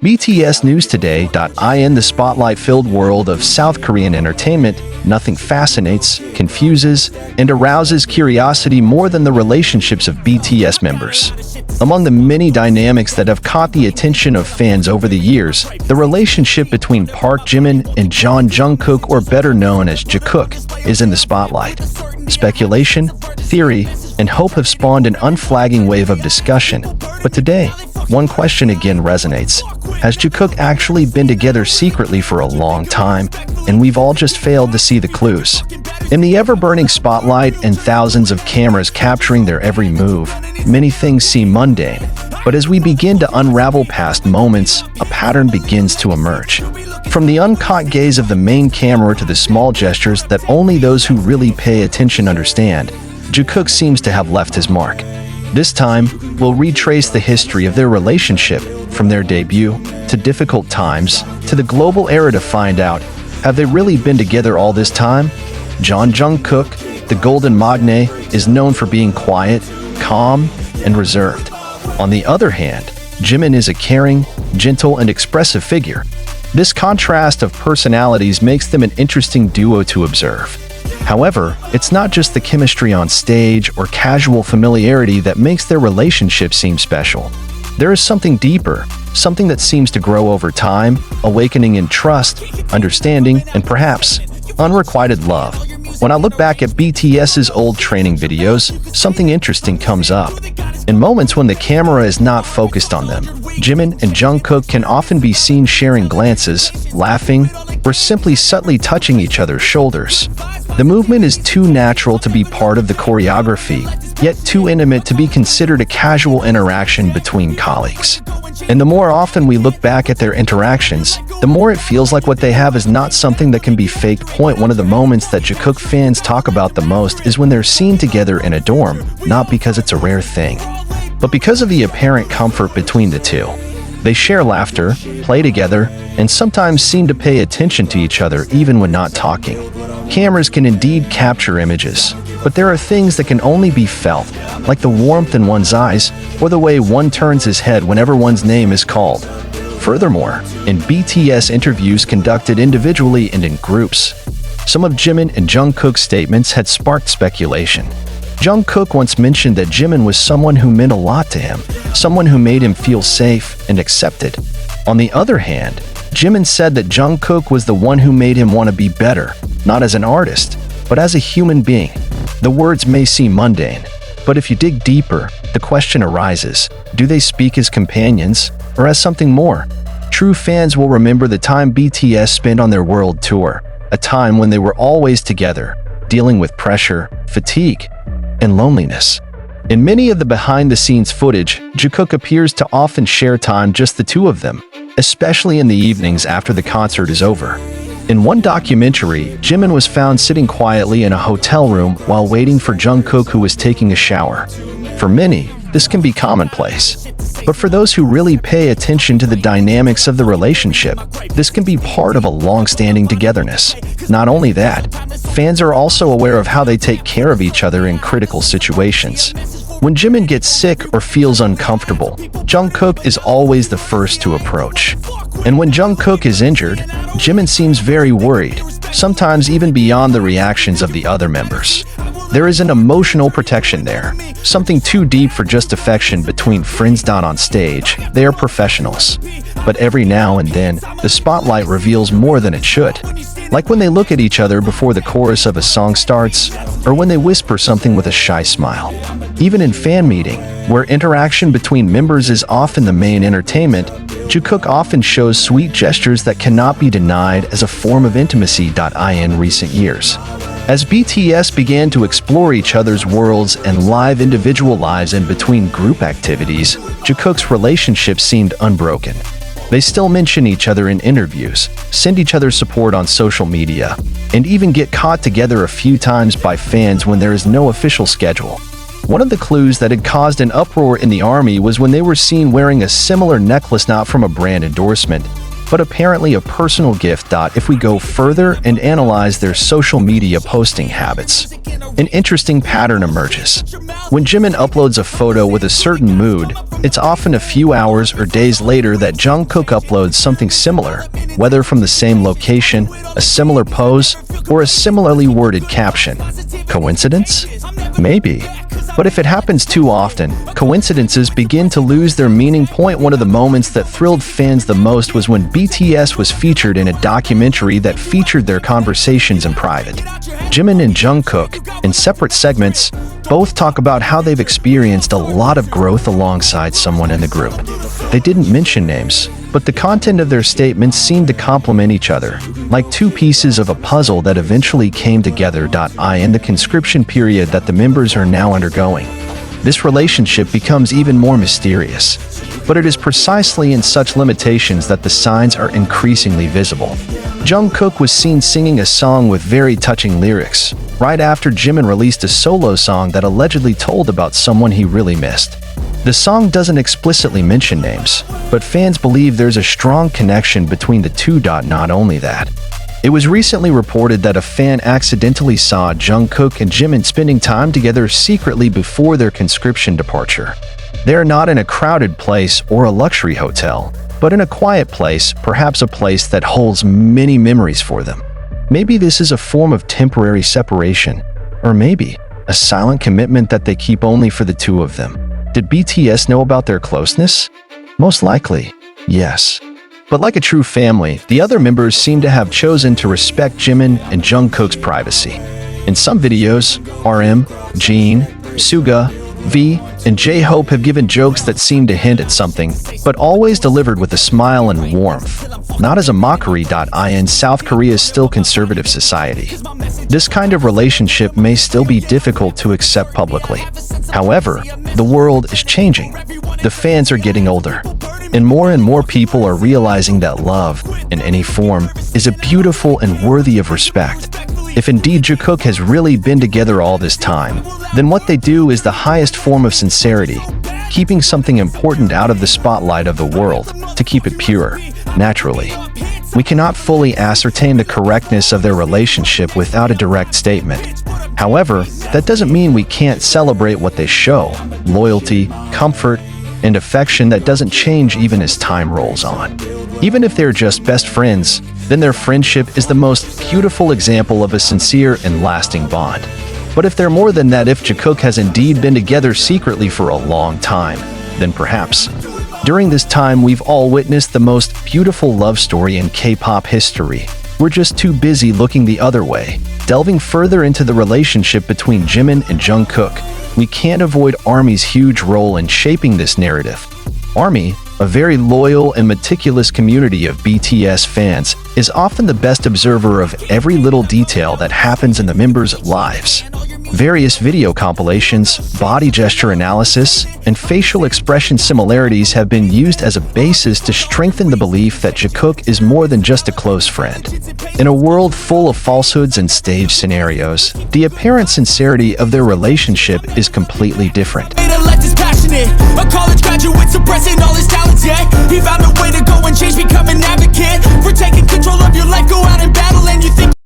BTS News Today.in The spotlight-filled world of South Korean entertainment, nothing fascinates, confuses, and arouses curiosity more than the relationships of BTS members. Among the many dynamics that have caught the attention of fans over the years, the relationship between Park Jimin and Jungkook, or better known as Jikook, is in the spotlight. Speculation, theory, and hope have spawned an unflagging wave of discussion. But today, one question again resonates. Has Jikook actually been together secretly for a long time, and we've all just failed to see the clues? In the ever-burning spotlight and thousands of cameras capturing their every move, many things seem mundane. But as we begin to unravel past moments, a pattern begins to emerge. From the uncaught gaze of the main camera to the small gestures that only those who really pay attention understand, Jikook seems to have left his mark. This time, we'll retrace the history of their relationship, from their debut, to difficult times, to the global era to find out, have they really been together all this time? Jungkook, the Golden Magne, is known for being quiet, calm, and reserved. On the other hand, Jimin is a caring, gentle, and expressive figure. This contrast of personalities makes them an interesting duo to observe. However, it's not just the chemistry on stage or casual familiarity that makes their relationship seem special. There is something deeper, something that seems to grow over time, awakening in trust, understanding, and perhaps unrequited love. When I look back at BTS's old training videos, something interesting comes up. In moments when the camera is not focused on them, Jimin and Jungkook can often be seen sharing glances, laughing, or simply subtly touching each other's shoulders. The movement is too natural to be part of the choreography, yet too intimate to be considered a casual interaction between colleagues. And the more often we look back at their interactions, the more it feels like what they have is not something that can be faked. One of the moments that Jikook fans talk about the most is when they're seen together in a dorm, not because it's a rare thing, but because of the apparent comfort between the two. They share laughter, play together, and sometimes seem to pay attention to each other even when not talking. Cameras can indeed capture images, but there are things that can only be felt, like the warmth in one's eyes or the way one turns his head whenever one's name is called. Furthermore, in BTS interviews conducted individually and in groups, some of Jimin and Jungkook's statements had sparked speculation. Jungkook once mentioned that Jimin was someone who meant a lot to him, someone who made him feel safe and accepted. On the other hand, Jimin said that Jungkook was the one who made him want to be better, not as an artist, but as a human being. The words may seem mundane, but if you dig deeper, the question arises, do they speak as companions or as something more? True fans will remember the time BTS spent on their world tour, a time when they were always together, dealing with pressure, fatigue, and loneliness. In many of the behind-the-scenes footage, Jikook appears to often share time just the two of them, especially in the evenings after the concert is over. In one documentary, Jimin was found sitting quietly in a hotel room while waiting for Jungkook, who was taking a shower. For many, this can be commonplace. But for those who really pay attention to the dynamics of the relationship, this can be part of a long-standing togetherness. Not only that, fans are also aware of how they take care of each other in critical situations. When Jimin gets sick or feels uncomfortable, Jungkook is always the first to approach. And when Jungkook is injured, Jimin seems very worried, sometimes even beyond the reactions of the other members. There is an emotional protection there, something too deep for just affection between friends. On stage, they are professionals. But every now and then, the spotlight reveals more than it should. Like when they look at each other before the chorus of a song starts, or when they whisper something with a shy smile. Even in fan meeting, where interaction between members is often the main entertainment, Jikook often shows sweet gestures that cannot be denied as a form of intimacy. In recent years, as BTS began to explore each other's worlds and live individual lives in between group activities, Jikook's relationship seemed unbroken. They still mention each other in interviews, send each other support on social media, and even get caught together a few times by fans when there is no official schedule. One of the clues that had caused an uproar in the army was when they were seen wearing a similar necklace, not from a brand endorsement, but apparently a personal gift. If we go further and analyze their social media posting habits, an interesting pattern emerges. When Jimin uploads a photo with a certain mood, it's often a few hours or days later that Jungkook uploads something similar, whether from the same location, a similar pose, or a similarly worded caption. Coincidence? Maybe. But if it happens too often, coincidences begin to lose their meaning. One of the moments that thrilled fans the most was when BTS was featured in a documentary that featured their conversations in private. Jimin and Jungkook, in separate segments, both talk about how they've experienced a lot of growth alongside someone in the group. They didn't mention names, but the content of their statements seemed to complement each other, like two pieces of a puzzle that eventually came together. In the conscription period that the members are now undergoing, this relationship becomes even more mysterious. But it is precisely in such limitations that the signs are increasingly visible. Jungkook was seen singing a song with very touching lyrics, right after Jimin released a solo song that allegedly told about someone he really missed. The song doesn't explicitly mention names, but fans believe there's a strong connection between the two. Not only that, it was recently reported that a fan accidentally saw Jungkook and Jimin spending time together secretly before their conscription departure. They are not in a crowded place or a luxury hotel, but in a quiet place, perhaps a place that holds many memories for them. Maybe this is a form of temporary separation, or maybe a silent commitment that they keep only for the two of them. Did BTS know about their closeness? Most likely, yes. But like a true family, the other members seem to have chosen to respect Jimin and Jungkook's privacy. In some videos, RM, Jin, Suga, V, and J-Hope have given jokes that seem to hint at something, but always delivered with a smile and warmth, not as a mockery. In South Korea's still conservative society, this kind of relationship may still be difficult to accept publicly. However, the world is changing. The fans are getting older, and more people are realizing that love, in any form, is a beautiful and worthy of respect. If indeed Jikook has really been together all this time, then what they do is the highest form of sincerity, keeping something important out of the spotlight of the world, to keep it pure, naturally. We cannot fully ascertain the correctness of their relationship without a direct statement. However, that doesn't mean we can't celebrate what they show: loyalty, comfort, and affection that doesn't change even as time rolls on. Even if they're just best friends, then their friendship is the most beautiful example of a sincere and lasting bond. But if they're more than that, if Jikook has indeed been together secretly for a long time, then perhaps during this time we've all witnessed the most beautiful love story in K-pop history. We're just too busy looking the other way. Delving further into the relationship between Jimin and Jungkook, we can't avoid ARMY's huge role in shaping this narrative. ARMY, a very loyal and meticulous community of BTS fans, is often the best observer of every little detail that happens in the members' lives. Various video compilations, body gesture analysis, and facial expression similarities have been used as a basis to strengthen the belief that Jikook is more than just a close friend. In a world full of falsehoods and staged scenarios, the apparent sincerity of their relationship is completely different. A college graduate suppressing all his talents, yeah. He found a way to go and change, become an advocate for taking control of your life, go out and battle, and you think